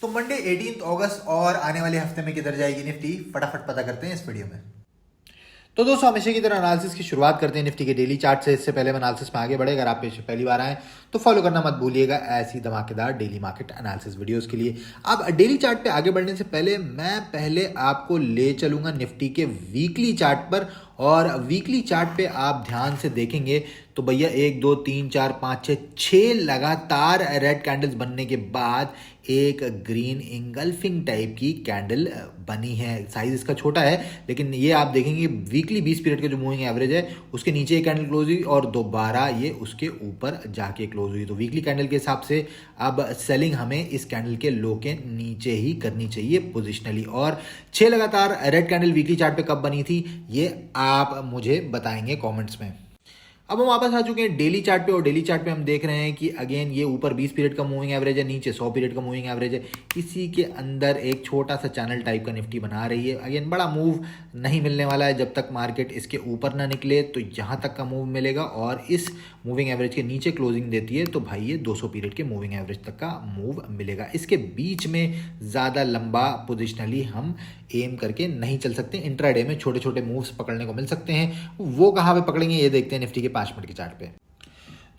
तो मंडे 18 अगस्त और आने वाले हफ्ते में किधर जाएगी निफ्टी, फटाफट पता करते हैं इस वीडियो में। तो दोस्तों हमेशा की तरह एनालिसिस की शुरुआत करते हैं निफ्टी के डेली चार्ट से। इससे पहले हम एनालिसिस में आगे बढ़े, अगर आप पहली बार आए तो फॉलो करना मत भूलिएगा ऐसी धमाकेदार डेली मार्केट एनालिसिस वीडियोस के लिए। अब डेली चार्ट पे आगे बढ़ने से पहले मैं आपको ले चलूंगा निफ्टी के वीकली चार्ट पर। और वीकली चार्ट पे आप ध्यान से देखेंगे तो भैया 1 2 3 4 5 6 6 लगातार रेड कैंडल्स बनने के बाद एक ग्रीन इंगल्फिंग टाइप की कैंडल बनी है। साइज इसका छोटा है, लेकिन ये आप देखेंगे वीकली 20 पीरियड का जो मूविंग एवरेज है उसके नीचे एक कैंडल क्लोज हुई और दोबारा ये उसके ऊपर जाके क्लोज हुई। तो वीकली कैंडल के हिसाब से अब सेलिंग हमें इस कैंडल के लो के नीचे ही करनी चाहिए पोजिशनली। और 6 लगातार रेड कैंडल वीकली चार्ट पे कब बनी थी ये आप मुझे बताएंगे कमेंट्स में। अब हम वापस आ चुके हैं डेली चार्ट पे, और डेली चार्ट पे हम देख रहे हैं कि अगेन ये ऊपर 20 पीरियड का मूविंग एवरेज है, नीचे 100 पीरियड का मूविंग एवरेज है। इसी के अंदर एक छोटा सा चैनल टाइप का निफ्टी बना रही है। अगेन बड़ा मूव नहीं मिलने वाला है जब तक मार्केट इसके ऊपर ना निकले, तो यहाँ तक का मूव मिलेगा। और इस मूविंग एवरेज के नीचे क्लोजिंग देती है तो भाई ये 200 पीरियड के मूविंग एवरेज तक का मूव मिलेगा। इसके बीच में ज़्यादा लंबा पोजिशनली हम एम करके नहीं चल सकते। इंट्राडे में छोटे छोटे मूव्स पकड़ने को मिल सकते हैं, वो कहाँ पे पकड़ेंगे ये देखते हैं निफ्टी के 5 मिनट के चार्ट पे।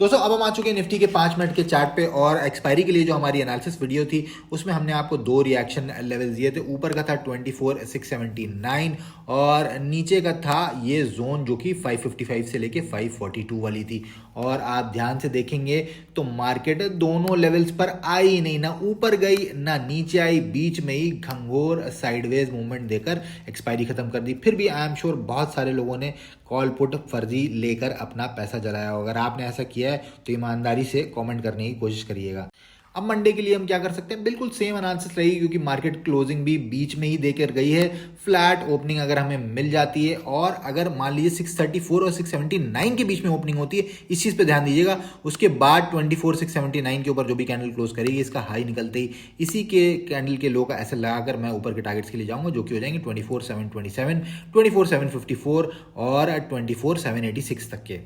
दोस्तों अब हम आ चुके हैं निफ्टी के 5 मिनट के चार्ट पे, और एक्सपायरी के लिए जो हमारी एनालिसिस वीडियो थी उसमें हमने आपको 2 रिएक्शन लेवल्स दिए थे। ऊपर का था 24,679 और नीचे का था ये जोन जो कि 555 से लेके 542 वाली थी। और आप ध्यान से देखेंगे तो मार्केट दोनों लेवल्स पर आई नहीं, ना ऊपर गई ना नीचे आई, बीच में ही घंघोर साइडवेज मूवमेंट देकर एक्सपायरी खत्म कर दी। फिर भी आई एम श्योर बहुत सारे लोगों ने कॉल पुट फर्जी लेकर अपना पैसा जलाया होगा। अगर आपने ऐसा किया है तो ईमानदारी से कमेंट करने की कोशिश करिएगा। अब मंडे के लिए हम क्या कर सकते हैं, बिल्कुल सेम एनालिसिस रहेगी क्योंकि मार्केट क्लोजिंग भी बीच में ही देकर गई है। फ्लैट ओपनिंग अगर हमें मिल जाती है, और अगर मान लीजिए 634 और 679 के बीच में ओपनिंग होती है, इस चीज़ पे ध्यान दीजिएगा। उसके बाद 24,679 के ऊपर जो भी कैंडल क्लोज करेगी इसका हाई निकलते ही इसी के कैंडल के लो का ऐसे लगाकर मैं ऊपर के टारगेट्स के लिए जाऊंगा, जो कि हो जाएंगे 24,727, 24,754 और 24,786 तक के।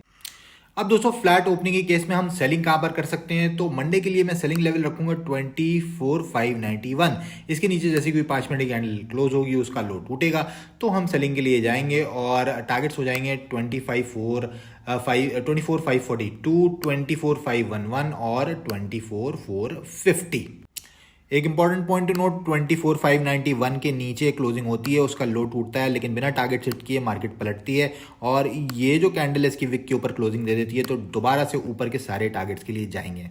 अब दोस्तों फ्लैट ओपनिंग के केस में हम सेलिंग कहाँ पर कर सकते हैं, तो मंडे के लिए मैं सेलिंग लेवल रखूंगा 24,591। इसके नीचे जैसे कोई 5 मिनट की कैंडल क्लोज होगी उसका लो टूटेगा तो हम सेलिंग के लिए जाएंगे, और टारगेट्स हो जाएंगे 24,542, 24,511 और 24,450। एक इंपॉर्टेंट पॉइंट टू नोट, 24,591 के नीचे क्लोजिंग होती है उसका लो टूटता है, लेकिन बिना टारगेट हिट किए मार्केट पलटती है। और ये जो कैंडल है इसकी विक के ऊपर क्लोजिंग दे देती है, तो दोबारा से ऊपर के सारे टारगेट्स के लिए जाएंगे।